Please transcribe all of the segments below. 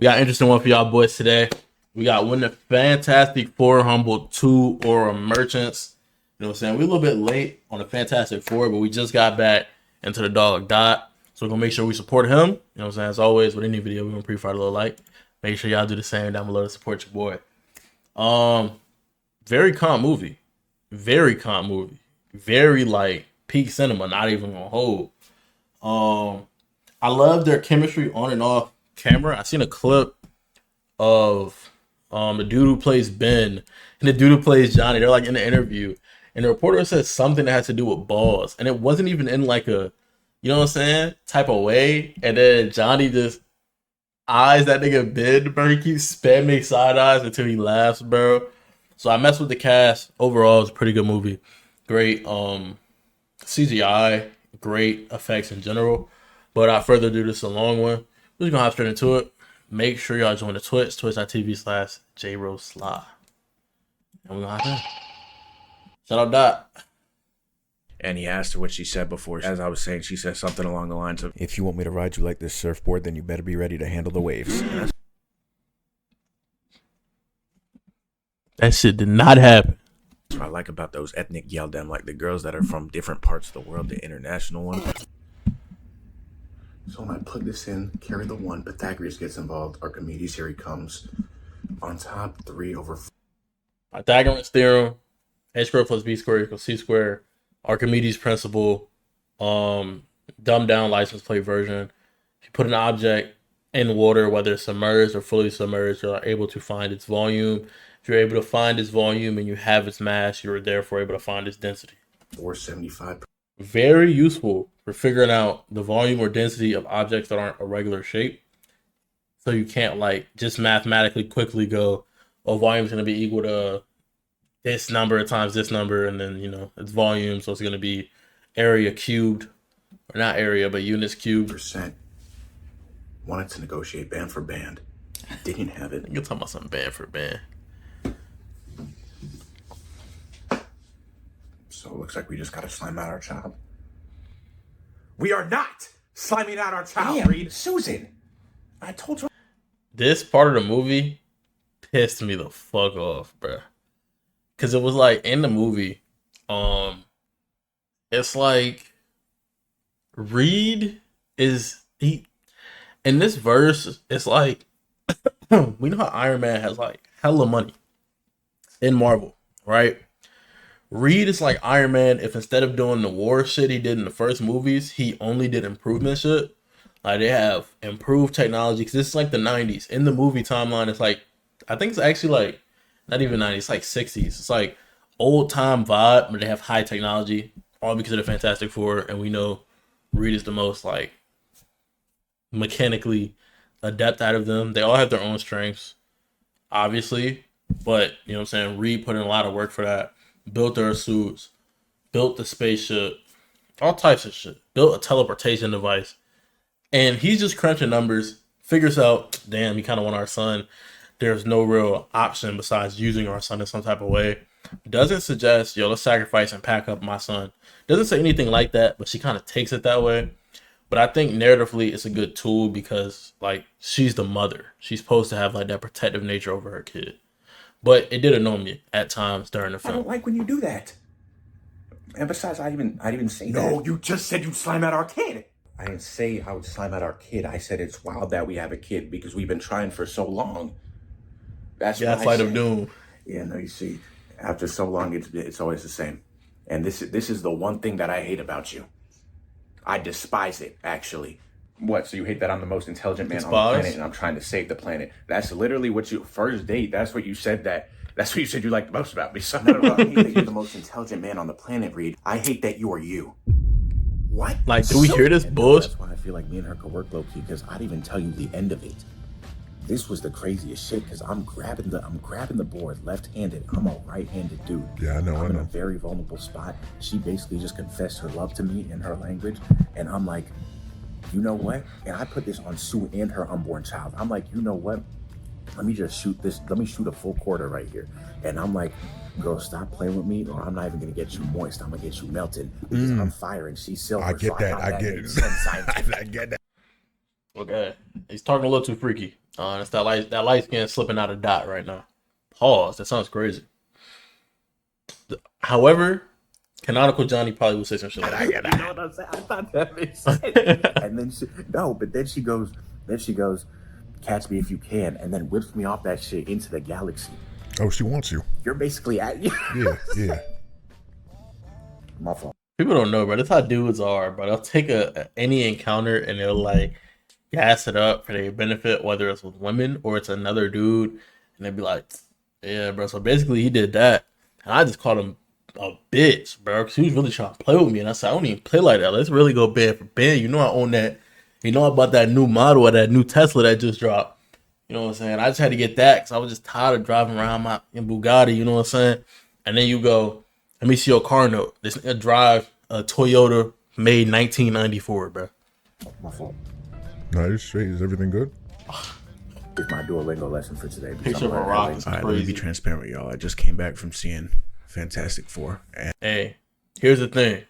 We got an interesting one for y'all boys today. We got When the Fantastic Four humbled two Aura merchants. You know what I'm saying? We're a little bit late on the Fantastic Four, but we just got back into the dog Dot. So we're going to make sure we support him. You know what I'm saying? As always, with any video, we're going to pre-fire a little like. Make sure y'all do the same down below to support your boy. Very calm movie. Very calm movie. Very like peak cinema, not even gonna hold. I love their chemistry on and off camera. I seen a clip of the dude who plays Ben and the dude who plays Johnny. They're like in the interview, and the reporter says something that has to do with balls, and it wasn't even in like a, you know what I'm saying, type of way. And then Johnny just eyes that nigga Ben, bro. He keeps spamming side eyes until he laughs, bro. So I messed with the cast. Overall, it's a pretty good movie. Great CGI, great effects in general. But without further ado, this is a long one. We're just gonna hop straight into it. Make sure y'all join the Twitch, twitch.tv/JRoseSly. And we're gonna hop in. Shout out Dot. And he asked her what she said before. As I was saying, she said something along the lines of, "If you want me to ride you like this surfboard, then you better be ready to handle the waves." That shit did not happen. That's what I like about those ethnic Yeldem, like the girls that are from different parts of the world, the international ones. So when I plug this in, carry the one, Pythagoras gets involved, Archimedes, here he comes. On top, 3/4. Pythagoras theorem, a squared plus b squared equals c squared. Archimedes principle, dumbed down license plate version. If you put an object in water, whether it's submerged or fully submerged, you're able to find its volume. If you're able to find its volume and you have its mass, you're therefore able to find its density. 475. Very useful for figuring out the volume or density of objects that aren't a regular shape. So you can't like just mathematically quickly go, oh, volume is going to be equal to this number times this number, and then, you know, it's volume, so it's going to be area cubed, or not area, but units cubed. Percent. Wanted to negotiate band for band. Didn't have it. You're talking about something band for band. So it looks like we just got to slime out our child. We are not sliming out our child, Damn, Reed. Susan, I told you. This part of the movie pissed me the fuck off, bro. Cause it was like in the movie, it's like Reed is he in this verse. It's like we know how Iron Man has like hella money in Marvel, right? Reed is like Iron Man if instead of doing the war shit he did in the first movies, he only did improvement shit. Like they have improved technology because this is like the 90s. In the movie timeline, it's like, I think it's actually like not even 90s, it's like 60s. It's like old time vibe, but they have high technology, all because of the Fantastic Four. And we know Reed is the most like mechanically adept out of them. They all have their own strengths, obviously, but you know what I'm saying? Reed put in a lot of work for that. Built their suits, built the spaceship, all types of shit. Built a teleportation device. And he's just crunching numbers, figures out, damn, he kind of want our son. There's no real option besides using our son in some type of way. Doesn't suggest, yo, let's sacrifice and pack up my son. Doesn't say anything like that, but she kind of takes it that way. But I think narratively it's a good tool because, like, she's the mother. She's supposed to have, like, that protective nature over her kid. But it did annoy me at times during the I film. don't like when you do that. And besides, I didn't say that. No, you just said you'd slime out our kid. I didn't say I would slime out our kid. I said it's wild that we have a kid because we've been trying for so long. That's what I Gaslight of said. Doom. Yeah, no, you see, after so long, it's always the same. And this is the one thing that I hate about you. I despise it, actually. What, so you hate that I'm the most intelligent man on the Despise? planet and I'm trying to save the planet? That's literally what you, first date, that's what you said that's what you said you liked the most about me. So No, I hate that you're the most intelligent man on the planet, Reed. I hate that you are you. What? Like, do we hear this And bullshit? That's why I feel like me and her could work low key, because I'd even tell you the end of it. This was the craziest shit because I'm grabbing the board left-handed. I'm a right-handed dude. Yeah, I know, I'm I in know. a very vulnerable spot. She basically just confessed her love to me in her language, and I'm like, you know what? And I put this on Sue and her unborn child. I'm like, you know what? Let me just shoot this. Let me shoot a full quarter right here. And I'm like, girl, stop playing with me, or I'm not even gonna get you moist. I'm gonna get you melted because I'm firing. She's silver. I get so that. thought I get made sense it. scientifically. I get that. Okay. He's talking a little too freaky. It's that light skin slipping out of dot right now. Pause. That sounds crazy. However, Canonical Johnny probably would say some shit like that. You know what I'm saying? I thought that made sense. And then she goes, catch me if you can, and then whips me off that shit into the galaxy. Oh, she wants you. You're basically at you. Yeah. My fault. People don't know, bro. That's how dudes are, bro. They'll take any encounter and they'll like gas it up for their benefit, whether it's with women or it's another dude, and they'll be like, yeah, bro. So basically, he did that, and I just called him a bitch, bro, because he was really trying to play with me, and I said, I don't even play like that. Let's really go band for band. You know, I own that. You know about that new model of that new Tesla that just dropped. You know what I'm saying? I just had to get that because I was just tired of driving around in Bugatti. You know what I'm saying? And then you go, let me see your car note. This nigga drive a Toyota made 1994, bro. My fault. Nice. Hey, is everything good? It's my Duolingo lesson for today. Picture of a rock is All right, let me be crazy. transparent with y'all. I just came back from seeing Fantastic Four, and Hey, here's the thing.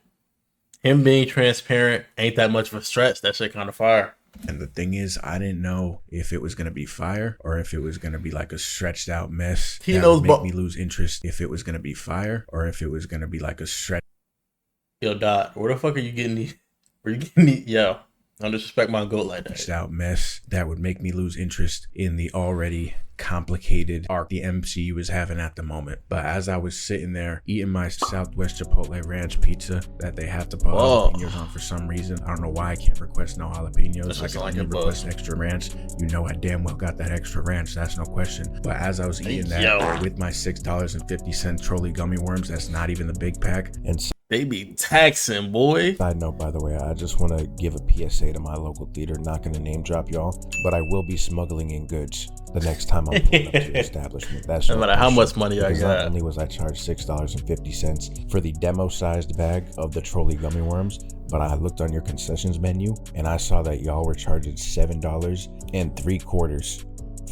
Him being transparent ain't that much of a stretch. That shit kind of fire. the thing is, I didn't know if it was gonna be fire or if it was gonna be like a stretched out mess. He that knows would both. make me lose interest. If it was gonna be fire or if it was gonna be like a stretched Yo, Dot, where the fuck are you getting these? Where you getting these? Yo, don't disrespect my goat like that. out mess that would make me lose interest in the already complicated arc the MCU was having at the moment. But as I was sitting there eating my Southwest Chipotle Ranch pizza that they have to put Whoa. jalapenos on for some reason, I don't know why I can't request no jalapenos. That's I just can like only a buzz. request extra ranch. You know I damn well got that extra ranch. That's no question. But as I was eating that Yo. with my $6.50 trolley gummy worms, that's not even the big pack. And They be taxing, boy. side note, by the way, I just want to give a PSA to my local theater. Not going to name drop y'all, but I will be smuggling in goods the next time I'm pulling up to your establishment. That's No matter how much money I because not got. only was I charged $6.50 for the demo-sized bag of the trolley gummy worms, but I looked on your concessions menu and I saw that y'all were charging $7.75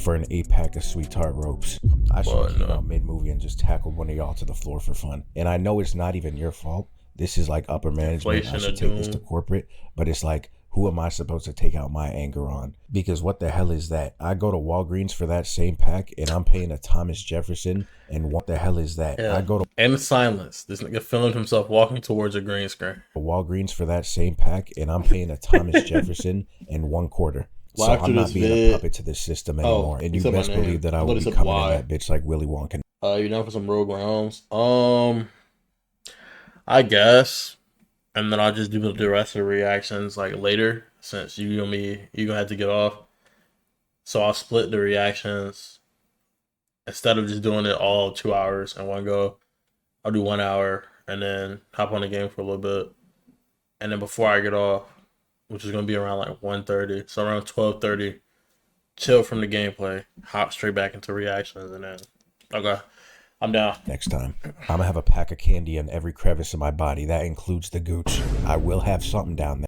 for an 8-pack of Sweetheart ropes. I should have Well, came out mid-movie and just tackled one of y'all to the floor for fun. And I know it's not even your fault. This is like upper management. Inflation I should of take this to doom. corporate, but it's like, who am I supposed to take out my anger on? Because what the hell is that? I go to Walgreens for that same pack and I'm paying a Thomas Jefferson, and what the hell is that? Yeah. I go to And silence. This nigga filmed himself walking towards a green screen. Walgreens for that same pack and I'm paying a Thomas Jefferson and $1.25. Well, So after I'm not this being vid- a puppet to this system anymore. And you you said my best name. believe that I I will thought be it said coming why. in that bitch like Willy Wonka. You down for some Rogue Realms? I guess. And then I'll just do the rest of the reactions like later, since you and me, you gonna have to get off. So I'll split the reactions instead of just doing it all 2 hours in one go. I'll do 1 hour and then hop on the game for a little bit, and then before I get off, which is gonna be around like 1:30, so around 12:30, chill from the gameplay, hop straight back into reactions, and then okay, I'm down. Next time, I'm gonna have a pack of candy in every crevice of my body. That includes the gooch. I will have something down there.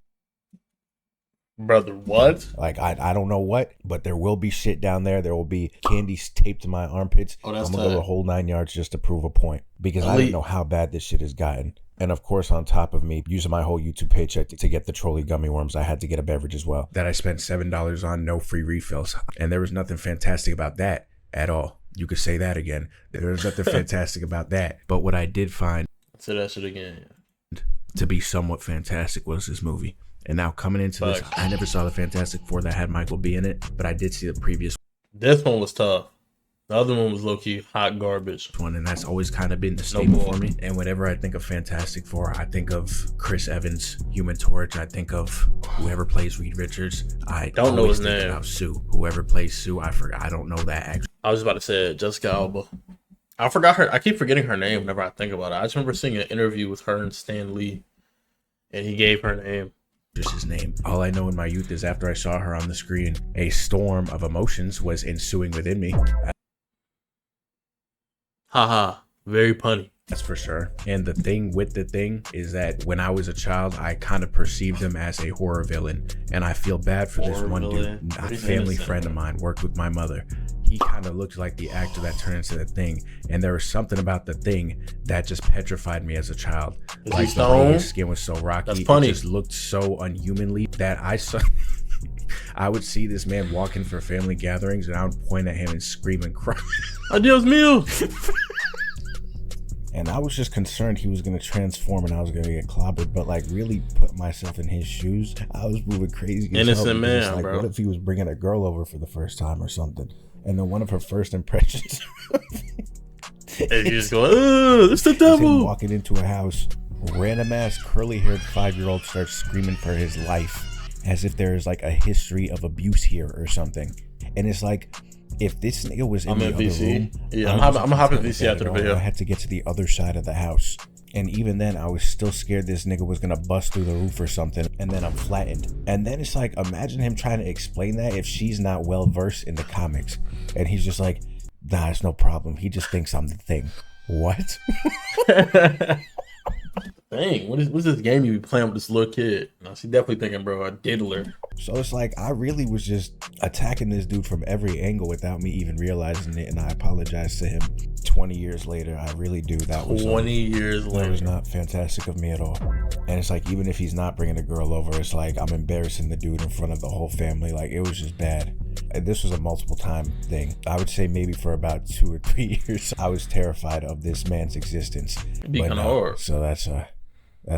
Brother, what? Like I don't know what, but there will be shit down there. There will be candies taped to my armpits. Oh, that's I'm gonna go tight. the whole 9 yards just to prove a point because I Elite. didn't know how bad this shit has gotten. And of course, on top of me using my whole YouTube paycheck to get the trolley gummy worms, I had to get a beverage as well. That I spent $7 on, no free refills. And there was nothing fantastic about that at all. You could say that again. There was nothing fantastic about that. But what I did find Say that shit again. to be somewhat fantastic was this movie. And now coming into this, Facts. I never saw the Fantastic Four that had Michael B in it, but I did see the previous This one was tough. The other one was low key hot garbage. one, and that's always kind of been the staple more. for me. And whenever I think of Fantastic Four, I think of Chris Evans, Human Torch. I think of whoever plays Reed Richards. I Don't know always his think name. about Sue. Whoever plays Sue, I forgot. I don't know that actress. I was about to say it, Jessica Alba. I forgot her. I keep forgetting her name whenever I think about it. I just remember seeing an interview with her and Stan Lee, and he gave her name. Just his name. All I know in my youth is after I saw her on the screen, a storm of emotions was ensuing within me. Haha, very punny. That's for sure. And the thing with the thing is that when I was a child, I kind of perceived him as a horror villain. And I feel bad for this Horror one villain? dude, a What is family innocent? friend of mine, worked with my mother. He kind of looked like the actor that turned into the thing. And there was something about the thing that just petrified me as a child. Is he Like the way stone? his skin was so rocky. That's It funny. just looked so unhumanly that I saw. I would see this man walking for family gatherings, and I would point at him and scream and cry. Adios mío. And I was just concerned he was going to transform and I was going to get clobbered. But like really put myself in his shoes, I was moving crazy. as hell Innocent because man, it's like, bro. what if he was bringing a girl over for the first time or something? And then one of her first impressions And you just go, it's the is him devil. walking into a house, random ass curly haired 5-year-old starts screaming for his life as if there's like a history of abuse here or something. And it's like, if this nigga was in I'm the in other VC. room, Yeah, I I'm wasn't gonna hop in concerned VC with after that the at all. video. I had to get to the other side of the house. And even then, I was still scared this nigga was gonna bust through the roof or something. And then I'm flattened. And then it's like, imagine him trying to explain that if she's not well versed in the comics. And he's just like, nah, it's no problem. He just thinks I'm the thing. What? Dang, what's this game you be playing with this little kid? No, she definitely thinking, bro, a diddler. So it's like, I really was just attacking this dude from every angle without me even realizing it. And I apologize to him 20 years later. I really do. That was 20 years that was later. not fantastic of me at all. And it's like, even if he's not bringing a girl over, it's like I'm embarrassing the dude in front of the whole family. Like, it was just bad. And this was a multiple time thing. I would say maybe for about 2 or 3 years, I was terrified of this man's existence. It'd be But kinda no, hard. so that's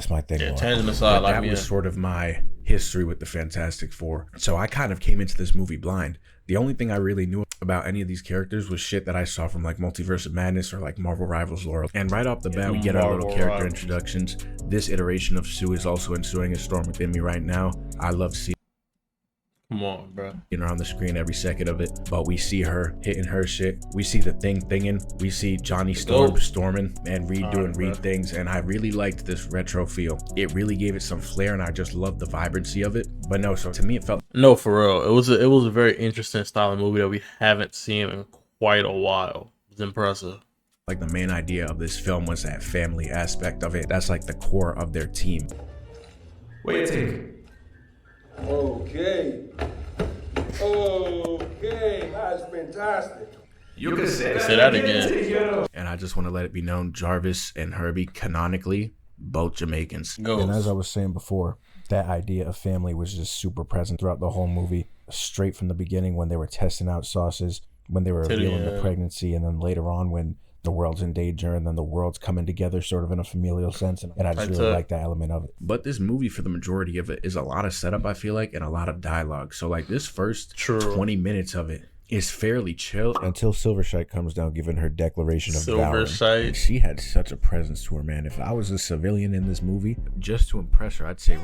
my thing. Yeah, Lord. tangent aside, But like that me. was sort of my history with the Fantastic Four. So I kind of came into this movie blind. The only thing I really knew about any of these characters was shit that I saw from like Multiverse of Madness or like Marvel Rivals lore. And right off the bat, we get our little Marvel character Rivals. introductions. This iteration of Sue is also ensuing a storm within me right now. I love seeing Come on, bro. her on the screen every second of it, but we see her hitting her shit. We see the thing thinging. We see Johnny Storm Dope. storming and Reed doing Alright, Reed bro. things, and I really liked this retro feel. It really gave it some flair, and I just loved the vibrancy of it. But no, so to me, it felt No, for real. It was a very interesting style of movie that we haven't seen in quite a while. It's impressive. like the main idea of this film was that family aspect of it. That's like the core of their team. Okay. Okay, that's fantastic. Say that again. And I just want to let it be known, Jarvis and Herbie, canonically, both Jamaicans. And as I Go. was saying before, that idea of family was just super present throughout the whole movie, straight from the beginning when they were testing out sauces, when they were To the revealing the end. pregnancy, and then later on when the world's in danger and then the world's coming together sort of in a familial sense. And I just Right really to- like that element of it. But this movie, for the majority of it, is a lot of setup, I feel like, and a lot of dialogue. So like this first True. 20 minutes of it is fairly chill. Until Silvershite comes down giving her declaration of vowing. Silvershite. And she had such a presence to her, man. If I was a civilian in this movie, Just to impress her, I'd say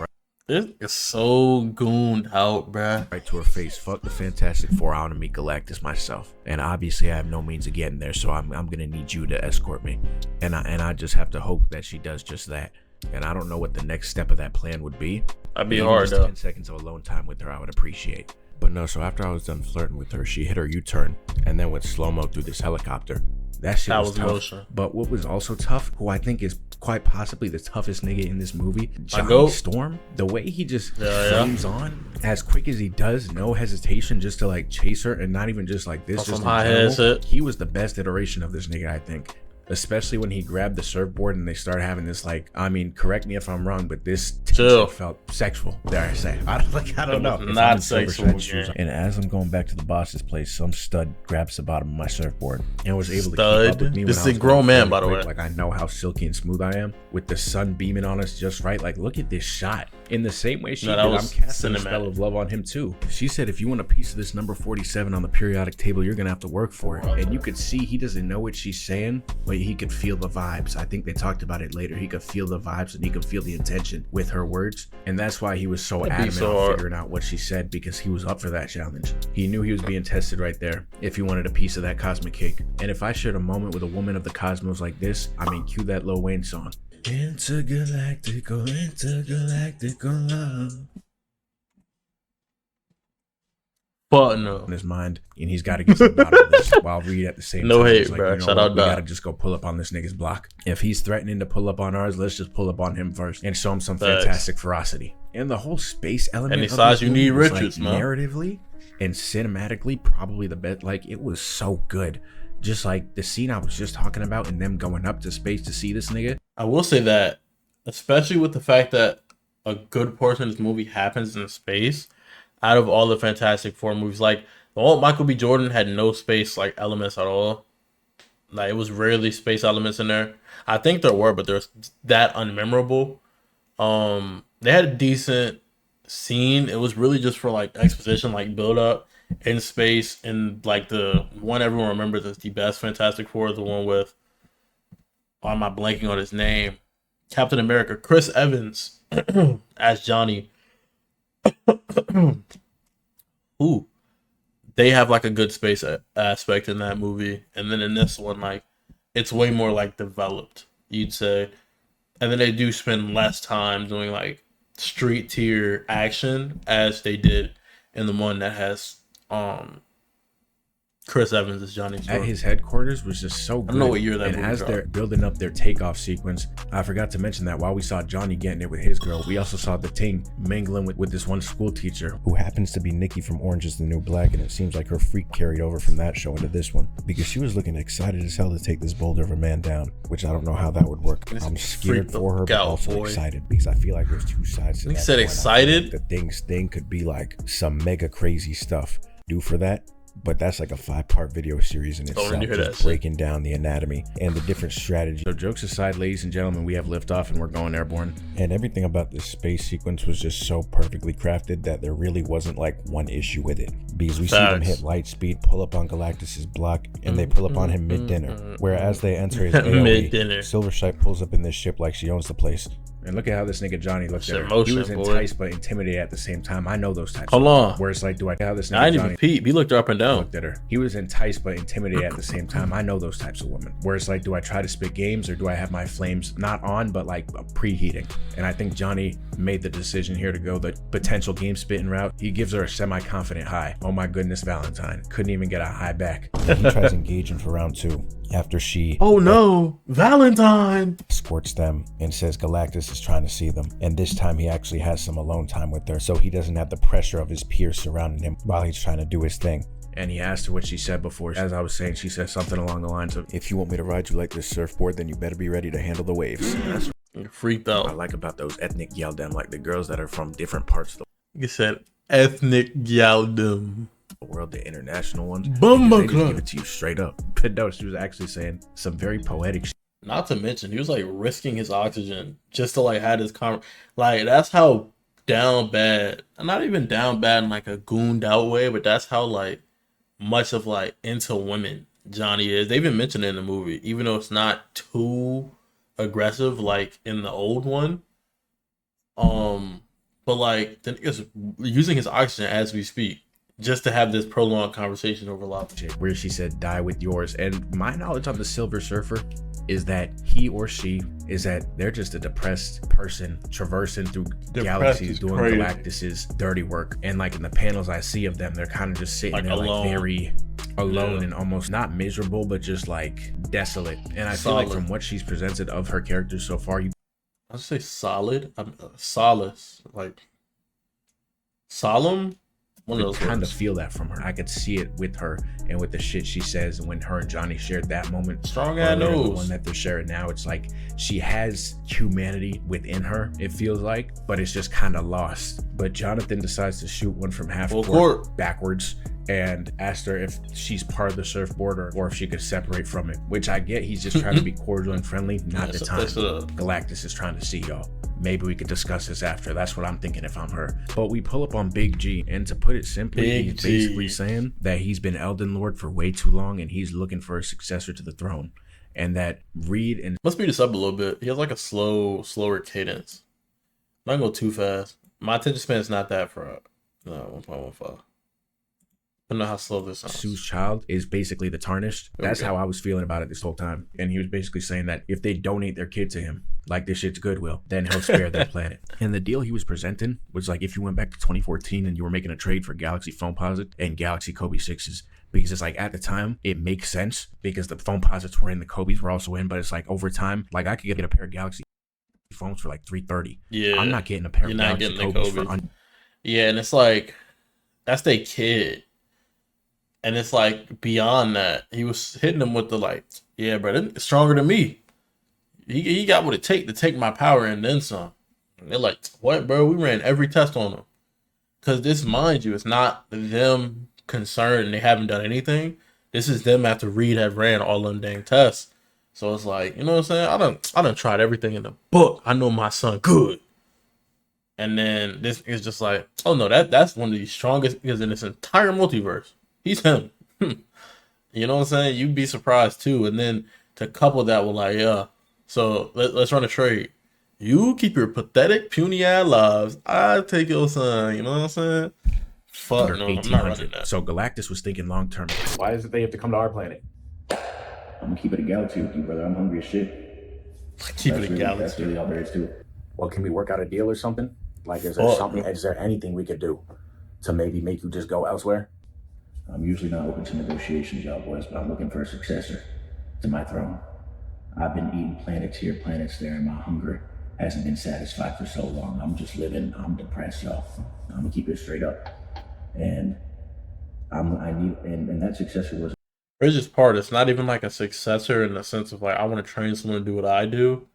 This is so gooned out, bruh. right to her face, fuck the Fantastic Four, I want to meet Galactus myself. And obviously I have no means of getting there, so I'm gonna need you to escort me. And I just have to hope that she does just that. And I don't know what the next step of that plan would be. That'd be Even hard, just though. 10 seconds of alone time with her, I would appreciate. But no, so after I was done flirting with her, she hit her U-turn and then went slow-mo through this helicopter. That shit That was was tough. motion. But what was also tough, who I think is quite possibly the toughest nigga in this movie, Johnny goat. Storm. The way he just Yeah. flames on as quick as he does, no hesitation, just to like chase her, and not even just like this, On just some in high general. headset. He was the best iteration of this nigga, I think. Especially when he grabbed the surfboard and they started having this like, I mean, correct me if I'm wrong, but this Chill. tension felt sexual. Dare I say? I don't know. was If not I'm in sexual, Silverside's shoes, man. and as I'm going back to the boss's place, some stud grabs the bottom of my surfboard. and was able to keep Stud. up with me. This when is I a was grown going man, fairly by the quick. way. Like I know how silky and smooth I am with the sun beaming on us just right. Like look at this shot. In the same way she No, did, that I'm was casting a cinematic. spell of love on him too. She said, if you want a piece of this number 47 on the periodic table, you're gonna have to work for it. And you could see he doesn't know what she's saying, but he could feel the vibes. I think they talked about it later. He could feel the vibes and he could feel the intention with her words, and that's why he was so That'd be adamant so on hard. figuring out what she said, because he was up for that challenge. He knew he was being tested right there if he wanted a piece of that cosmic cake. And if I shared a moment with a woman of the cosmos like this, I mean, cue that Lil Wayne song. Intergalactical love Fuck no. in his mind, and he's got to get to the bottom of this while Reed at the same No time hate, is like, bro. you know Shout what, out we Doc. gotta just go pull up on this nigga's block. If he's threatening to pull up on ours, let's just pull up on him first and show him some Facts. fantastic ferocity. And the whole space element Any of size this you movie need was, riches, like, man. narratively and cinematically probably the best. Like it was so good. Just like the scene I was just talking about and them going up to space to see this nigga. I will say that, especially with the fact that a good portion of this movie happens in space, out of all the Fantastic Four movies. Like the old Michael B. Jordan had no space like elements at all. Like it was rarely space elements in there. I think there were, but there's that unmemorable. They had a decent scene. It was really just for like exposition, like build up in space, and like the one everyone remembers as the best Fantastic Four is the one with, why am I blanking on his name? Captain America, Chris Evans as Johnny. Ooh, they have like a good space aspect in that movie, and then in this one, like it's way more like developed, you'd say, and then they do spend less time doing like street tier action as they did in the one that has Chris Evans as Johnny Storm. At his headquarters was just so good. I don't know what year that and movie as dropped. they're building up their takeoff sequence, I forgot to mention that while we saw Johnny getting it with his girl, we also saw the Ting mingling with this one school teacher. Who happens to be Nikki from Orange is the New Black, and it seems like her freak carried over from that show into this one, because she was looking excited as hell to take this boulder of a man down, which I don't know how that would work. I'm scared for her, but also excited, because I feel like there's two sides to that. He said coin. excited? The thing could be like some mega crazy stuff due for that. But that's like a 5-part video series in itself, just breaking down the anatomy and the different strategies. So jokes aside, ladies and gentlemen, we have liftoff and we're going airborne. And everything about this space sequence was just so perfectly crafted that there really wasn't like one issue with it. Because we see them hit light speed, pull up on Galactus's block, and they pull up on him mid-dinner. Whereas they enter his AoE, Mid-dinner. Silverstripe pulls up in this ship like she owns the place. And look at how this nigga Johnny looked at her. Emotion, He was boy. enticed but intimidated at the same time. I know those types. Hold on. Where it's like, do I how this nigga I didn't Johnny even peep. He looked her up and down. looked at her? He was enticed but intimidated at the same time. I know those types of women. Where it's like, do I try to spit games or do I have my flames not on but like preheating? And I think Johnny made the decision here to go the potential game spitting route. He gives her a semi-confident high. Oh my goodness, Valentine. Couldn't even get a high back. He tries engaging for round 2 after she Oh no, Valentine. escorts them and says Galactus is trying to see them. And this time he actually has some alone time with her, so he doesn't have the pressure of his peers surrounding him while he's trying to do his thing. And he asked her what she said before. As I was saying, she said something along the lines of, If you want me to ride you like this surfboard, then you better be ready to handle the waves. that's Freaked what I out. like about those ethnic Yeldem, like the girls that are from different parts of He said ethnic yaldom. the world, the international ones. Bumba Because they just club. give it to you straight up. But no, she was actually saying some very poetic shit. Not to mention, he was like risking his oxygen just to like have this like that's how down bad, not even down bad in like a gooned out way, but that's how like much of like into women Johnny is. They even mentioned it in the movie, even though it's not too aggressive like in the old one. But like the nigga's using his oxygen as we speak just to have this prolonged conversation over lava. Where she said, die with yours. And my knowledge on the Silver Surfer is that he or she is that they're just a depressed person traversing through galaxies is doing crazy. Galactus's dirty work. And like in the panels I see of them, they're kind of just sitting Like there alone. like very alone Yeah. and almost not miserable, but just like desolate. And I feel like Solid. from what she's presented of her character so far, you I'd say solid. Solace. Like solemn. One of could those kind of words. feel that from her. I could see it with her and with the shit she says. And when her and Johnny shared that moment, Strong or ass later, the nose. one that they're sharing now, it's like she has humanity within her, it feels like, but it's just kind of lost. But Jonathan decides to shoot one from half Full court court. backwards and asked her if she's part of the surfboard or if she could separate from it, which I get. He's just trying to be cordial and friendly. Not Yeah, the so time. that's a- Galactus is trying to see y'all. Maybe we could discuss this after. That's what I'm thinking if I'm her. But we pull up on Big G, and to put it simply, Big he's G. basically saying that he's been Elden Lord for way too long and he's looking for a successor to the throne. And that Reed and Must speed this up a little bit. He has like a slower cadence. Not go too fast. My attention span is not that for no 1.15. I don't know how slow this sounds. Sue's child is basically the tarnished. That's Okay. how I was feeling about it this whole time. And he was basically saying that if they donate their kid to him, like this shit's Goodwill, then he'll spare their planet. And the deal he was presenting was like if you went back to 2014 and you were making a trade for Galaxy Foamposite and Galaxy Kobe 6s, because it's like at the time it makes sense because the Foamposites were in, the Kobe's were also in, but it's like over time, like I could get a pair of Galaxy phones for like $330. Yeah. I'm not getting a pair You're of not Galaxy getting the Kobe's for Kobe. Yeah, and it's like that's their kid. And it's like beyond that, he was hitting them with the like, yeah, bro, it's stronger than me. He got what it take to take my power and then some. And they're like, what, bro? We ran every test on him. Because this, mind you, it's not them concerned and they haven't done anything. This is them after Reed had ran all them dang tests. So it's like, you know what I'm saying? I done tried everything in the book. I know my son good. And then this is just like, oh no, that's one of the strongest niggas in this entire multiverse. He's him. You know what I'm saying? You'd be surprised too. And then to couple that with like, yeah, so let's run a trade. You keep your pathetic, puny ass lives. I take your son. You know what I'm saying? Fuck no, I'm not running 1800. that. So Galactus was thinking long term. Why is it they have to come to our planet? I'm gonna keep it a galaxy with you, brother. I'm hungry as shit. Keep it a That's galaxy. really all there is to it. Well, can we work out a deal or something? Like, is there Fuck, something? bro. Is there anything we could do to maybe make you just go elsewhere? I'm usually not open to negotiations, y'all boys, but I'm looking for a successor to my throne. I've been eating planets here, planets there, and my hunger hasn't been satisfied for so long. I'm just living. I'm depressed, y'all. I'm gonna keep it straight up. And and that successor was Bridges part, it's not even like a successor in the sense of like, I want to train someone to do what I do.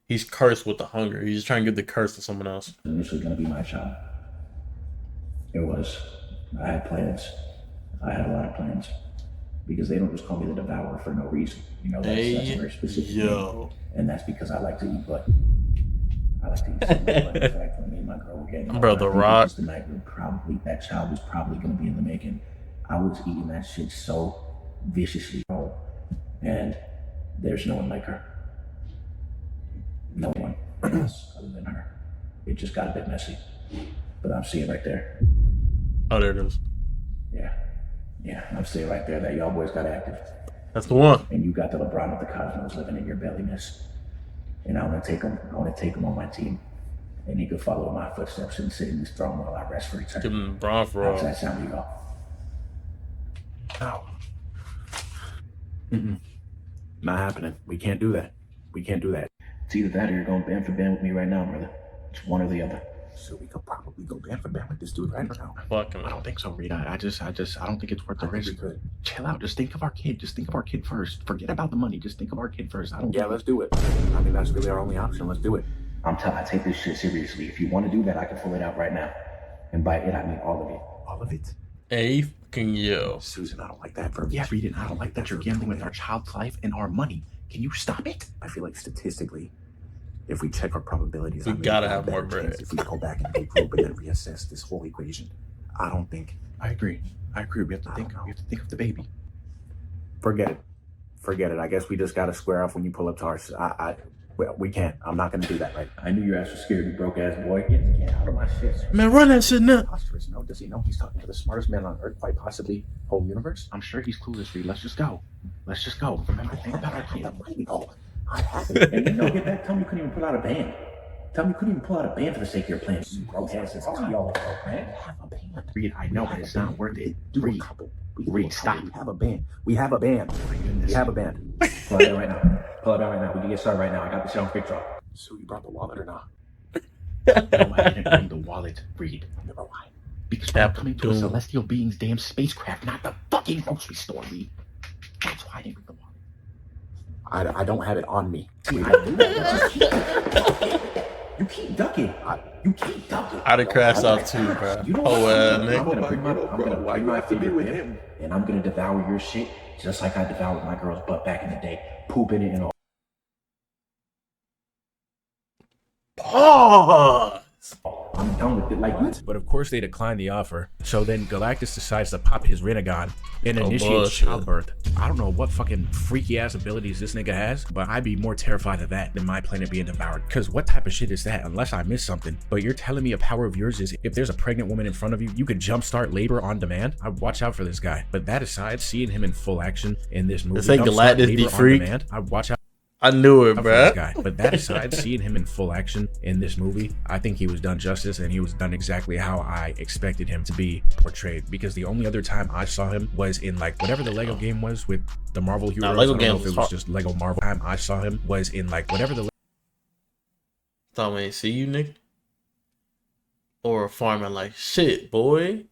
He's cursed with the hunger. He's just trying to give the curse to someone else. initially gonna be my child. It was. I had plans. I had a lot of plans. Because they don't just call me the Devourer for no reason. You know, that's a very specific Yo. name. And that's because I like to eat butt. I like to eat so much butt. In fact, when me and my girl were getting Bro, older, The I think Rock. it was the night that child was probably gonna be in the making. I was eating that shit so viciously. And there's no one like her. No one else other than her. It just got a bit messy. But I'm seeing right there. Oh, there it is. Yeah, I'm seeing right there that y'all boys got active. That's the one. And you got the LeBron of the Cosmos living in your belly, miss. And I want to take him on my team. And he could follow in my footsteps and sit in this throne while I rest for Give eternity. him Braun for How does all. that sound to y'all? No. Not happening. We can't do that. We can't do that. It's either that or you're going band for band with me right now, brother. It's one or the other. So we could probably go band for band with this dude right now. Fucking I don't think so, Reed. I don't think it's worth the I think risk. we could. Chill out. Just think of our kid. Just think of our kid first. Forget about the money. Just think of our kid first. I don't. Yeah, let's do it. I mean, that's really our only option. Let's do it. I take this shit seriously. If you want to do that, I can pull it out right now. And by it, I mean all of it. All of it. A fucking yo. Susan, I don't like that verbiage. Yeah, Reed, I don't like that you're gambling with our child's life and our money. Can you stop it? I feel like statistically, if we check our probabilities, We I mean, gotta we have more better chance bread. If we go back and regroup and then reassess this whole equation, I don't think. I agree. We have to think. We have to think of the baby. Forget it. Forget it. I guess we just got to square off when you pull up to our. Well, we can't. I'm not going to do that, right? I knew your ass was scared, you broke ass boy. Get out of my shit. Man, run that shit now. Preposterous. No, does he know he's talking to the smartest man on earth, quite possibly whole universe? I'm sure he's clueless, Reed. Let's just go. Let's just go. Remember, think about our kid. I have it. And you know, get back. Tell me you couldn't even pull out a band. Tell me you couldn't even pull out a band for the sake of your plans. You broke asses. All y'all broke, man. Have a band. Reed, I know, but it's not worth it. Do a Reed, couple. Reed, stop. We have a band. We have a band. We have a band. Pull it out right now. Pull it out right now. We can get started right now. I got the shit on quick draw. So you brought the wallet or not? No, I didn't bring the wallet, Reed. Never mind. Because we're coming to a Doom. celestial being's damn spacecraft, not the fucking grocery store, Reed. That's why I didn't bring the wallet. I don't have it on me. You keep ducking. You keep ducking. I'd have crashed off too, bro. You know Oh, what? well, I'm nigga. gonna bring my finger and I'm gonna devour your shit just like I devoured my girl's butt back in the day, pooping it and all. Pause. I'm done with it. Like what? But of course they declined the offer. So then Galactus decides to pop his Renegon and Oh, initiates bullshit. childbirth. I don't know what fucking freaky ass abilities this nigga has, but I'd be more terrified of that than my planet being devoured. Cause what type of shit is that? Unless I missed something. But you're telling me a power of yours is if there's a pregnant woman in front of you, you could jumpstart labor on demand? I'd watch out for this guy. But that aside, seeing him in full action in this movie, say jumpstart Galactus labor the on freak? demand, I'd watch out I knew it, for this bro. guy. But that aside, seeing him in full action in this movie, I think he was done justice and he was done exactly how I expected him to be portrayed. Because the only other time I saw him was in like whatever the Lego game was with the Marvel heroes. Lego I don't game know if was it was hard. just Lego Marvel. Time I saw him was in like whatever the Thought we ain't see you, nigga. Or farming like shit, boy.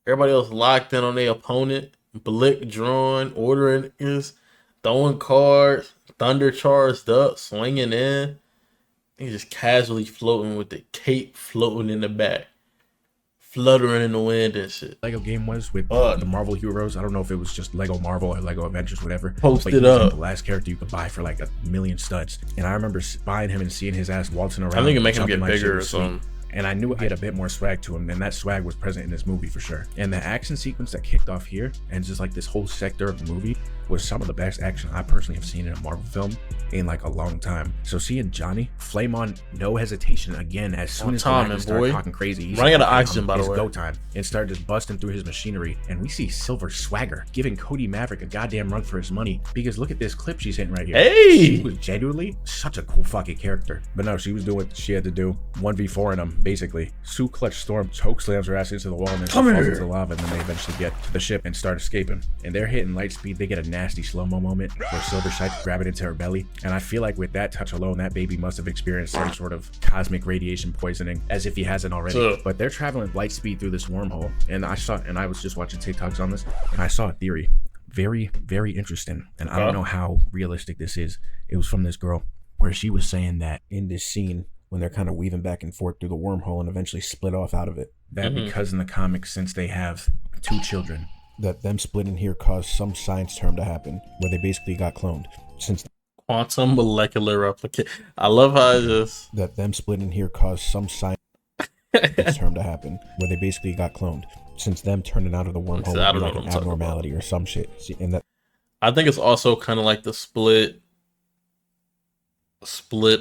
Everybody else locked in on their opponent. Blick drawing, ordering is throwing cards, thunder charged up, swinging in. He's just casually floating with the cape floating in the back. fluttering in the wind and shit. Lego game was with Fuck. the Marvel heroes. I don't know if it was just Lego Marvel or Lego Avengers, whatever. Post but it he was, like, up. the last character you could buy for like 1,000,000 studs. And I remember buying him and seeing his ass waltzing around. I think it make him jumping get like shit bigger or was sweet. something. And I knew he had a bit more swag to him, and that swag was present in this movie for sure. And the action sequence that kicked off here, and just like this whole sector of the movie, was some of the best action I personally have seen in a Marvel film in like a long time. So seeing Johnny flame on no hesitation again as soon as the time, Magnus man, started boy. talking crazy. He's Running out of like, oxygen, by the it's way. go time, and started just busting through his machinery. And we see Silver Swagger giving Cody Maverick a goddamn run for his money, because look at this clip she's hitting right here. Hey! She was genuinely such a cool fucking character. But no, she was doing what she had to do. 1v4 in them, basically. Sue Clutch Storm choke slams her ass into the wall, and then she Come falls here. into the lava, and then they eventually get to the ship and start escaping. And they're hitting light speed. They get a nasty slow-mo moment where Silver tries to grab it into her belly. And I feel like with that touch alone, that baby must have experienced some sort of cosmic radiation poisoning, as if he hasn't already. So- But they're traveling light speed through this wormhole. And I was just watching TikToks on this, and I saw a theory. Very, very interesting. And I don't know how realistic this is. It was from this girl where she was saying that In this scene, when they're kind of weaving back and forth through the wormhole and eventually split off out of it, because in the comics, since they have 2 children, that them splitting here caused some science term to happen where they basically got cloned. Since Quantum molecular replication. I love how it just. that them splitting here caused some science term to happen where they basically got cloned. Since them turning out of the wormhole I would be don't know like what an I'm talking abnormality or some shit. See, and that I think it's also kind of like the split,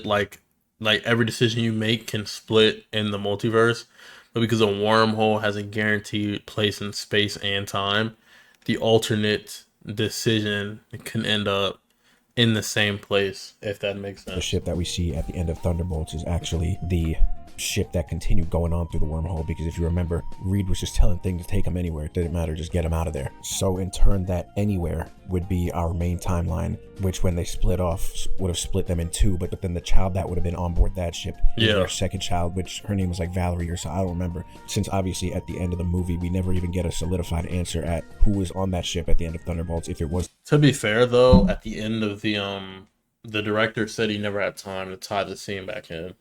like every decision you make can split in the multiverse, but because a wormhole has a guaranteed place in space and time, the alternate decision can end up in the same place, if that makes the sense. ship that we see at the end of Thunderbolts is actually the ship that continued going on through the wormhole, because if you remember, Reed was just telling things to take him anywhere. It didn't matter, just get him out of there. So in turn, that anywhere would be our main timeline, which when they split off would have split them in 2, but then the child that would have been on board that ship is Yeah. their second child, which her name was like Valerie or so, I don't remember, since obviously at the end of the movie we never even get a solidified answer at who was on that ship at the end of Thunderbolts, if it was To be fair, though, at the end of the director said he never had time to tie the scene back in.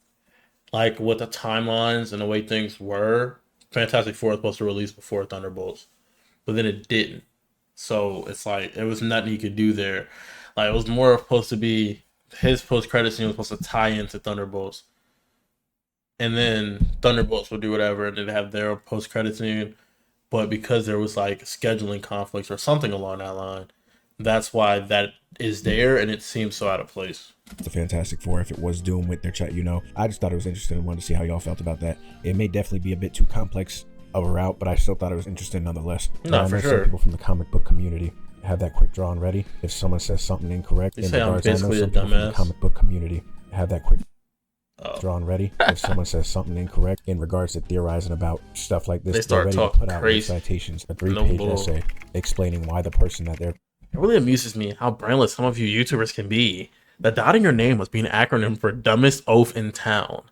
Like with the timelines and the way things were, Fantastic Four was supposed to release before Thunderbolts, but then it didn't. So it's like it was nothing he could do there. Like it was more supposed to be his post-credit scene was supposed to tie into Thunderbolts, and then Thunderbolts would do whatever, and then have their post-credit scene. But because there was like scheduling conflicts or something along that line, that's why that is there, and it seems so out of place. the Fantastic Four, if it was Doom with their chat, I just thought it was interesting and wanted to see how y'all felt about that. It may definitely be a bit too complex of a route, but I still thought it was interesting nonetheless. No, And I for know some sure. people from the comic book community have that quick drawn ready. If someone says something incorrect, You say I'm I know basically a some people from the dumbass. comic book community have that quick Oh. drawn ready. If someone says something incorrect in regards to theorizing about stuff like this, They start they're ready talking to put out crazy. citations, a No 3-page bull. essay explaining why the person that they're It really amuses me how brainless some of you YouTubers can be. The dotting your name must be an acronym for dumbest oaf in town.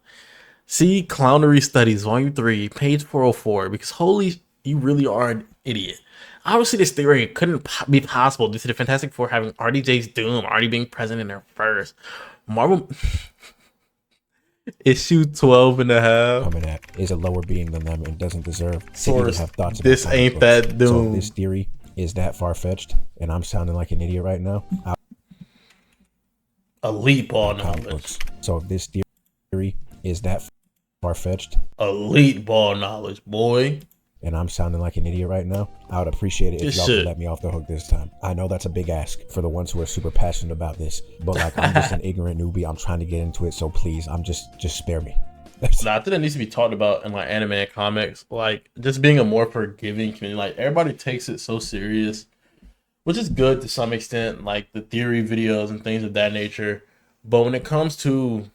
See Clownery Studies, Volume 3, page 404, because holy, you really are an idiot. Obviously, this theory couldn't be possible due to the Fantastic Four having RDJ's Doom already being present in their first Marvel issue 12 and a half. coming at is a lower being than them and doesn't deserve to even Source, have thoughts about this comic ain't books. that So Doom. if this theory is that far-fetched and I'm sounding like an idiot right now, Elite ball comic knowledge. books. So if this theory is that far-fetched Elite ball knowledge, boy. and I'm sounding like an idiot right now, I would appreciate it if This y'all shit. could let me off the hook this time. I know that's a big ask for the ones who are super passionate about this, but like I'm just an ignorant newbie. I'm trying to get into it, so please, just spare me. Nah, I think that needs to be talked about in like anime and comics. Like just being a more forgiving community. Like everybody takes it so serious, which is good to some extent, like the theory videos and things of that nature. But when it comes to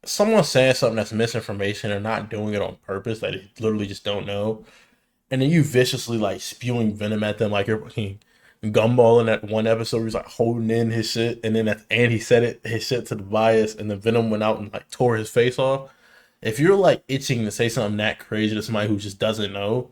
someone saying something that's misinformation or not doing it on purpose, that they literally just don't know, and then you viciously like spewing venom at them, like you're fucking Gumball in that one episode where he's like holding in his shit, and then at the end he said his shit to the bias, and the venom went out and like tore his face off. If you're like itching to say something that crazy to somebody who just doesn't know,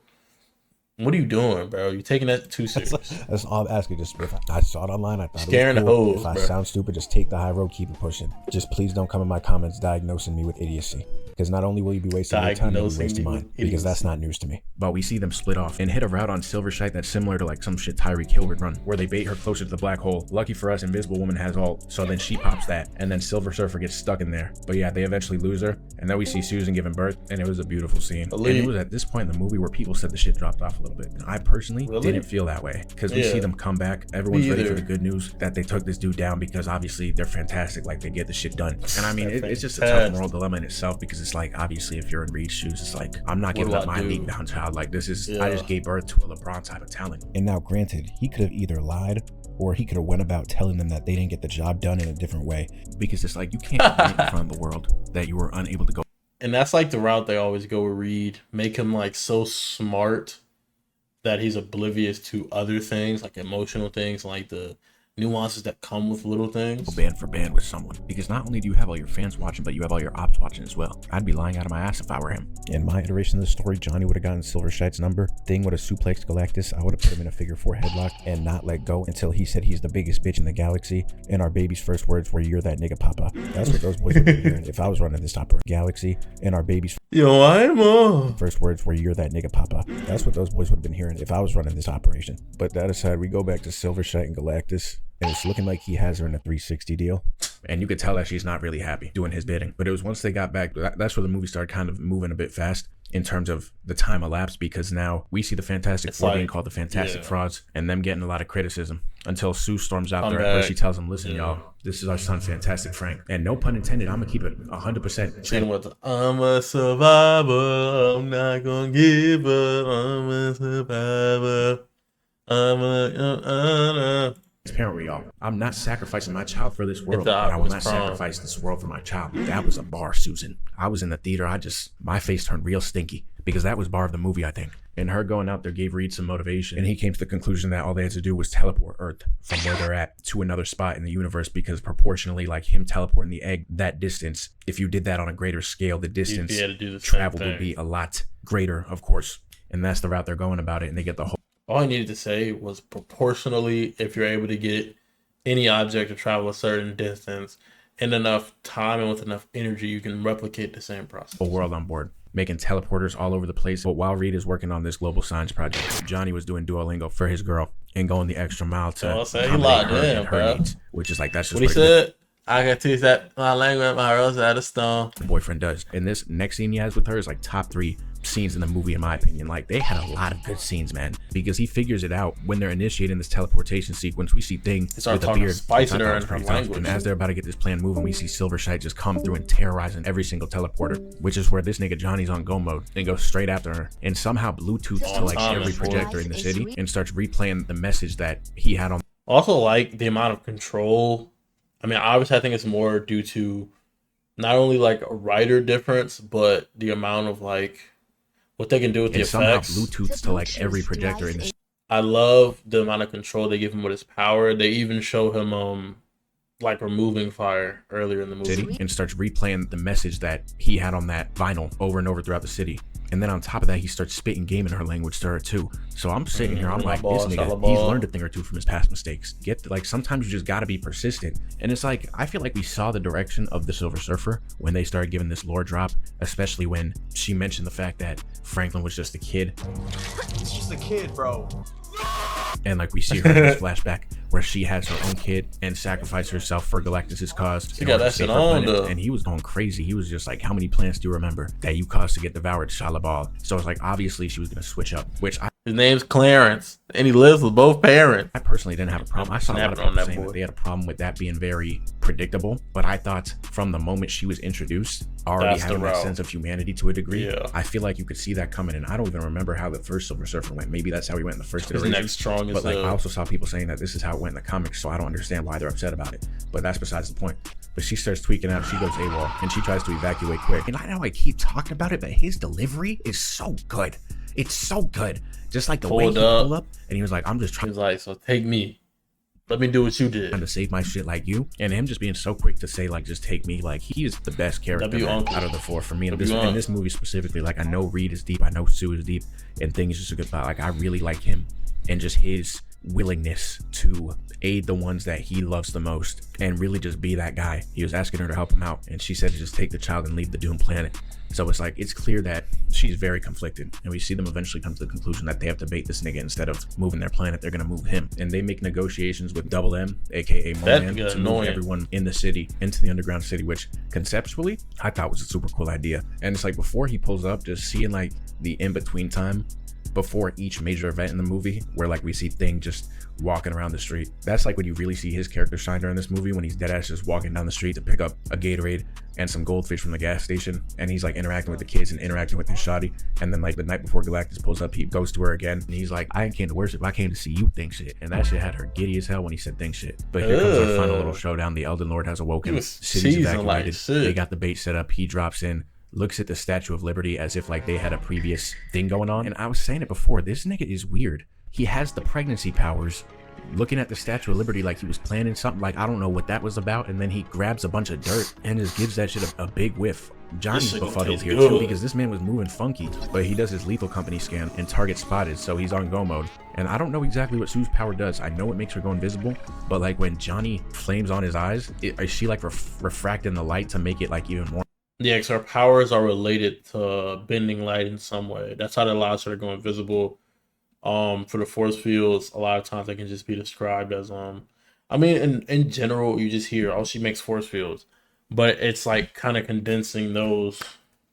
what are you doing, bro? You're taking that too serious. That's all I'm asking. Just if I saw it online, I thought Scaring it the was cool. hoes, If I bro. sound stupid, just take the high road, keep it pushing. Just please don't come in my comments diagnosing me with idiocy. Because not only will you be wasting your time, you'll be Diagnosing wasting you mine. with Because that's idiocy. not news to me. But we see them split off and hit a route on Silvershite that's similar to like some shit Tyreek Hill would run, where they bait her closer to the black hole. Lucky for us, Invisible Woman has ult, so then she pops that, and then Silver Surfer gets stuck in there. But yeah, they eventually lose her, and then we see Susan giving birth, and it was a beautiful scene. And it was at this point in the movie where people said the shit dropped off a little bit. And I personally didn't feel that way, because we see them come back. Everyone's ready for the good news that they took this dude down, because obviously they're fantastic, like they get the shit done. And I mean, it's just a tough moral dilemma in itself, because it's like, obviously if you're in Reed's shoes, it's like, I'm not giving up my league bound child. Like this is, I just gave birth to a LeBron type of talent. And now, granted, he could have either lied or he could have went about telling them that they didn't get the job done in a different way. Because it's like, you can't admit in front of the world that you were unable to go. And that's like the route they always go with Reed. Make him like so smart that he's oblivious to other things, like emotional things, like the nuances that come with little things. Band for band with someone, because not only do you have all your fans watching, but you have all your ops watching as well. I'd be lying out of my ass if I were him. In my iteration of the story, Johnny would have gotten Silvershite's number. Thing would have suplexed Galactus. I would have put him in a figure 4 headlock and not let go until he said he's the biggest bitch in the galaxy. And our baby's first words were, "You're that nigga, papa." That's what those boys would be hearing if I was running this galaxy. And our baby's Yo, I'm first words were, "You're that nigga, papa." That's what those boys would have been hearing if I was running this operation. But that aside, we go back to Silvershite and Galactus. And it's looking like he has her in a 360 deal. And you could tell that she's not really happy doing his bidding. But it was once they got back, that's where the movie started kind of moving a bit fast in terms of the time elapsed, because now we see the Fantastic Four being called the Fantastic Frauds and them getting a lot of criticism until Sue storms out there where she tells them, listen, y'all, this is our son, Fantastic Frank. And no pun intended, I'm going to keep it 100%. And with I'm a survivor, I'm not going to give up, I'm a survivor, I'm a Parent we all. I'm not sacrificing my child for this world, the but I will not Optimus Prime. sacrifice this world for my child. That was a bar, Susan. I was in the theater. My face turned real stinky, because that was bar of the movie, I think. And her going out there gave Reed some motivation, and he came to the conclusion that all they had to do was teleport Earth from where they're at to another spot in the universe, because proportionally, like him teleporting the egg that distance, if you did that on a greater scale, the distance traveled would be a lot greater, of course. And that's the route they're going about it, and they get the whole. All I needed to say was proportionally, if you're able to get any object to travel a certain distance in enough time and with enough energy, you can replicate the same process. Whole world on board, making teleporters all over the place. But while Reed is working on this global science project, Johnny was doing Duolingo for his girl and going the extra mile to accommodate her and her needs, which is like, that's just what he said. I can teach that my language, my rose out of stone. The boyfriend does. And this next scene he has with her is like top 3 scenes in the movie, in my opinion. Like, they had a lot of good scenes, man, because he figures it out when they're initiating this teleportation sequence. We see Thing with a beard, and as they're about to get this plan moving, we see Silvershite just come through and terrorizing every single teleporter, which is where this nigga Johnny's on go mode and goes straight after her and somehow Bluetooths to like every projector in the city and starts replaying the message that he had on. Also, like the amount of control. I mean, obviously, I think it's more due to not only like a writer difference, but the amount of like what they can do with the effects. Bluetooths to like every projector in the. I love the amount of control they give him with his power. They even show him like removing fire earlier in the movie, and starts replaying the message that he had on that vinyl over and over throughout the city. And then on top of that, he starts spitting game in her language to her too. So I'm sitting here, I'm like, this nigga, he's learned a thing or two from his past mistakes. Like, sometimes you just gotta be persistent. And it's like, I feel like we saw the direction of the Silver Surfer when they started giving this lore drop, especially when she mentioned the fact that Franklin was just a kid. It's just a kid, bro. And like, we see her in this flashback where she has her own kid and sacrificed herself for Galactus's cause. She got that shit on, though. And he was going crazy. He was just like, how many plants do you remember that you caused to get devoured, Shalabal? So it's like, obviously she was going to switch up, which his name's Clarence, and he lives with both parents. I personally didn't have a problem. I saw a lot of people saying that they had a problem with that being very predictable, but I thought from the moment she was introduced, already having that sense of humanity to a degree, I feel like you could see that coming. And I don't even remember how the first Silver Surfer went. Maybe that's how he went in the first iteration. But like, I also saw people saying that this is how it went in the comics, so I don't understand why they're upset about it. But that's besides the point. But she starts tweaking out. She goes AWOL, and she tries to evacuate quick. And I know I keep talking about it, but his delivery is so good. It's so good. Just like the way he pulled up, and he was like, I'm just trying. He's like, so take me. Let me do what you did. Trying to save my shit like you. And him just being so quick to say, like, just take me. Like, he is the best character out of the 4 for me. And in this movie specifically, like, I know Reed is deep. I know Sue is deep. And Thing is just a good, like, I really like him. And just his willingness to aid the ones that he loves the most and really just be that guy. He was asking her to help him out, and she said to just take the child and leave the doomed planet. So it's like, it's clear that she's very conflicted, and we see them eventually come to the conclusion that they have to bait this nigga. Instead of moving their planet, they're gonna move him, and they make negotiations with Double M, aka Moman, to move everyone in the city into the underground city, which conceptually I thought was a super cool idea. And it's like, before he pulls up, just seeing like the in-between time before each major event in the movie, where like we see Thing just walking around the street. That's like when you really see his character shine during this movie, when he's deadass just walking down the street to pick up a Gatorade and some goldfish from the gas station, and he's like interacting with the kids and interacting with his shawty. And then like the night before Galactus pulls up, he goes to her again and he's like, I ain't came to worship, I came to see you Thing shit. And that shit had her giddy as hell when he said Thing shit. But here comes our final little showdown. The Elden Lord has awoken, city's evacuated, they got the bait set up, he drops in, looks at the Statue of Liberty as if like they had a previous thing going on. And I was saying it before, this nigga is weird. He has the pregnancy powers, looking at the Statue of Liberty like he was planning something, like I don't know what that was about, and then he grabs a bunch of dirt and just gives that shit a big whiff. Johnny's befuddled here too, because this man was moving funky, but he does his lethal company scan and target spotted, so he's on go mode. And I don't know exactly what Sue's power does. I know it makes her go invisible, but like when Johnny flames on his eyes, is she like refracting the light to make it like even more? Yeah, because her powers are related to bending light in some way. That's how it allows her to go invisible. For the force fields, a lot of times they can just be described as I mean, in general, you just hear, oh, she makes force fields, but it's like kind of condensing those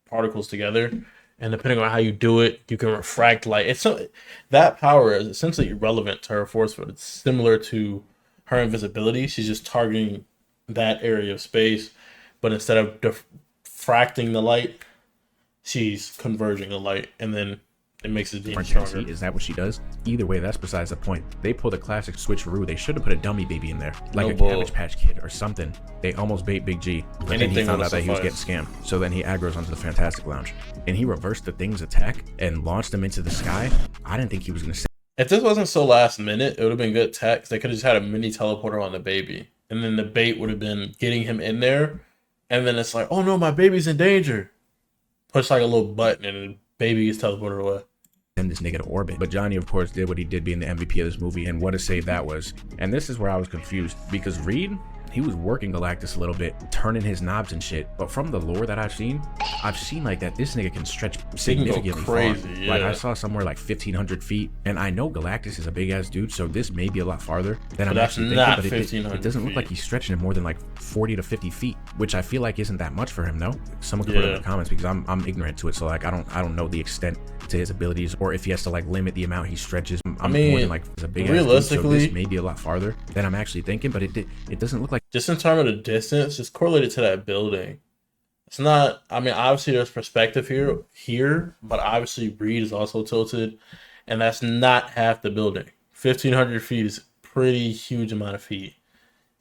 particles together, and depending on how you do it, you can refract light. It's so that power is essentially irrelevant to her force field. It's similar to her invisibility. She's just targeting that area of space, but instead of diffracting the light, she's converging the light, and then it makes it even stronger. Is that what she does? Either way, that's besides the point. They pulled a classic switcheroo. They should have put a dummy baby in there, like a Cabbage Patch Kid or something. They almost bait Big G, but then he found out that he was getting scammed. So then he aggroes onto the Fantastic Lounge, and he reversed the Thing's attack and launched him into the sky. I didn't think he was gonna say. If this wasn't so last minute, it would have been good tech. They could have just had a mini teleporter on the baby, and then the bait would have been getting him in there, and then it's like, oh no, my baby's in danger. Push like a little button, and the baby gets teleported away. Send this nigga to orbit. But Johnny, of course, did what he did, being the MVP of this movie, and what a save that was. And this is where I was confused, because Reed, he was working Galactus a little bit, turning his knobs and shit. But from the lore that I've seen like that this nigga can stretch significantly crazy, far. Yeah. Like I saw somewhere like 1,500 feet, and I know Galactus is a big ass dude, so this may be a lot farther than I'm actually thinking. But it doesn't look like he's stretching it more than like 40 to 50 feet, which I feel like isn't that much for him. No, someone can put it in the comments, because I'm ignorant to it. So like I don't know the extent to his abilities, or if he has to like limit the amount he stretches. I mean, more than like a big realistically, ass dude, so this may be a lot farther than I'm actually thinking, but it doesn't look like. Just in terms of the distance, just correlated to that building. It's not, I mean, obviously there's perspective here, but obviously Reed is also tilted, and that's not half the building. 1,500 feet is a pretty huge amount of feet.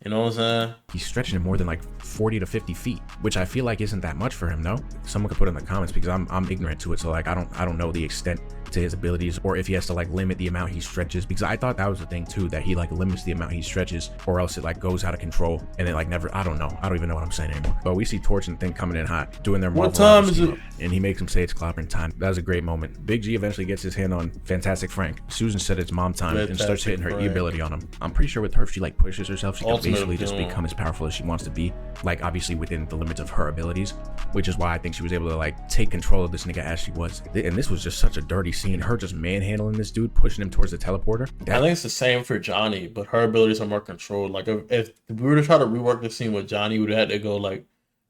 You know what I'm saying? He's stretching it more than like 40 to 50 feet, which I feel like isn't that much for him. No, someone could put it in the comments, because I'm ignorant to it. So like I don't know the extent to his abilities, or if he has to like limit the amount he stretches, because I thought that was the thing too, that he like limits the amount he stretches, or else it like goes out of control and it like never. I don't even know what I'm saying anymore. But we see Torch and Thing coming in hot, doing their Marvel. What time is it? And he makes him say it's clobbering time. That was a great moment. Big G eventually gets his hand on Fantastic Frank. Susan said it's mom time and starts hitting her E ability on him. I'm pretty sure with her, if she like pushes herself, she can basically just become as powerful as she wants to be, like obviously within the limits of her abilities, which is why I think she was able to like take control of this nigga as she was. And this was just such a dirty scene, her just manhandling this dude, pushing him towards the teleporter. I think it's the same for Johnny, but her abilities are more controlled. Like if we were to try to rework the scene with Johnny, we would have had to go like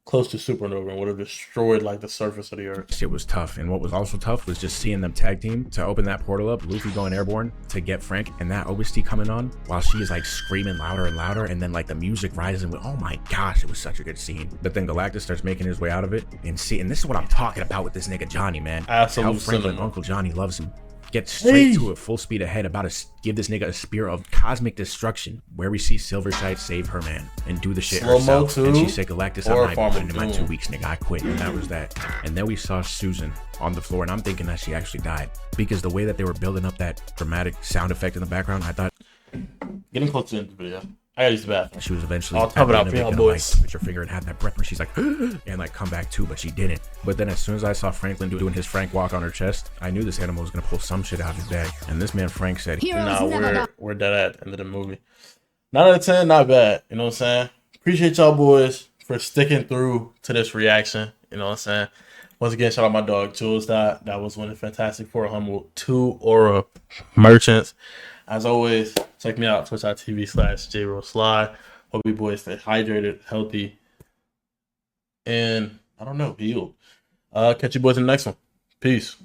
close to supernova and would have destroyed like the surface of the earth. It was tough, and what was also tough was just seeing them tag team to open that portal up, Luffy going airborne to get Frank, and that OST coming on while she is like screaming louder and louder, and then like the music rising with, oh my gosh, it was such a good scene. But then Galactus starts making his way out of it, and this is what I'm talking about with this nigga Johnny, man. Absolutely. How Franklin Uncle Johnny loves him. Get straight to it, full speed ahead, about to give this nigga a spear of cosmic destruction, where we see Silverside save her man and do the shit herself. And she said, Galactus, I'm not putting in my 2 weeks, nigga. I quit. And that was that. And then we saw Susan on the floor, and I'm thinking that she actually died, because the way that they were building up that dramatic sound effect in the background, I thought. Getting close to the end of the video. I gotta use the bathroom. She was eventually I'll top it out at for the y'all end of it, boys. gonna, like, put your finger and have that breath where she's like and like come back too, but she didn't. But then as soon as I saw Franklin doing his Frank walk on her chest, I knew this animal was gonna pull some shit out of his bag. And this man Frank said, Nah, we're dead at the end of the movie. 9 out of 10, not bad. You know what I'm saying? Appreciate y'all boys for sticking through to this reaction. You know what I'm saying? Once again, shout out my dog Jules. That was one of the Fantastic Four Humble 2 Aura merchants. As always, check me out, twitch.tv/JRoSly. Hope you boys stay hydrated, healthy, and I don't know, healed. Catch you boys in the next one. Peace.